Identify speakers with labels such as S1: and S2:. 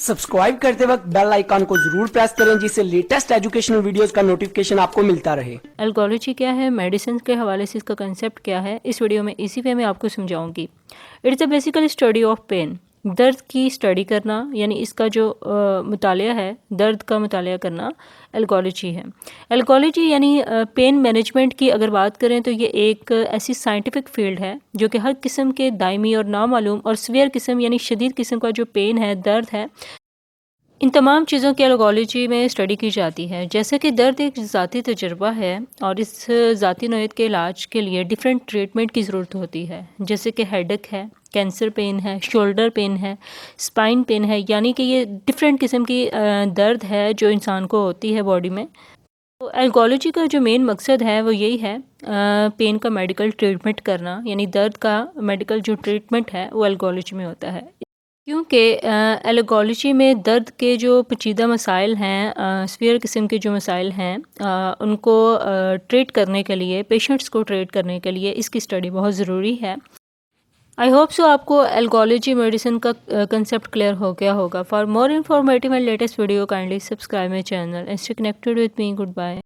S1: Subscribe करते वक्त bell icon को जरूर प्रेस करें जिससे लेटेस्ट एजुकेशनल वीडियोस का नोटिफिकेशन आपको मिलता रहे।
S2: एल्गोलॉजी क्या है, मेडिसिन के हवाले से इसका कंसेप्ट क्या है, इस वीडियो में इसी वे में आपको समझाऊंगी। It's a basically study of pain, दर्द की स्टडी करना, यानी इसका जो मुतालिया है, दर्द का मुतालिया करना एल्गोलॉजी है। एल्गोलॉजी यानी पेन मैनेजमेंट की अगर बात करें तो ये एक ऐसी साइंटिफिक फील्ड है जो कि हर किस्म के दायमी और नामालूम और सीवियर किस्म यानी शदीद किस्म का जो पेन है, दर्द है, इन तमाम चीज़ों की एल्गोलॉजी में स्टडी की जाती है। जैसे कि दर्द एक ज़ाती तजुर्बा है और इस ज़ाती नौयत के इलाज के लिए डिफरेंट ट्रीटमेंट की ज़रूरत होती है। जैसे कि हेडेक है, कैंसर पेन है, शोल्डर पेन है, स्पाइन पेन है, यानी कि ये डिफरेंट किस्म की दर्द है जो इंसान को होती है बॉडी में। तो एल्गोलॉजी का जो मेन मकसद है वो यही है, पेन का मेडिकल ट्रीटमेंट करना, यानी दर्द का मेडिकल जो ट्रीटमेंट है वो एल्गोलॉजी में होता है। क्योंकि एल्गोलॉजी में दर्द के जो पेचीदा मसाइल हैं, सीवियर किस्म के जो मसाइल हैं, उनको ट्रीट करने के लिए, पेशेंट्स को ट्रीट करने के लिए इसकी स्टडी बहुत ज़रूरी है। आई होप सो आपको एल्गोलॉजी मेडिसिन का कंसेप्ट क्लियर हो गया होगा। For more informative and latest video kindly subscribe my channel and stay connected with me. Good bye.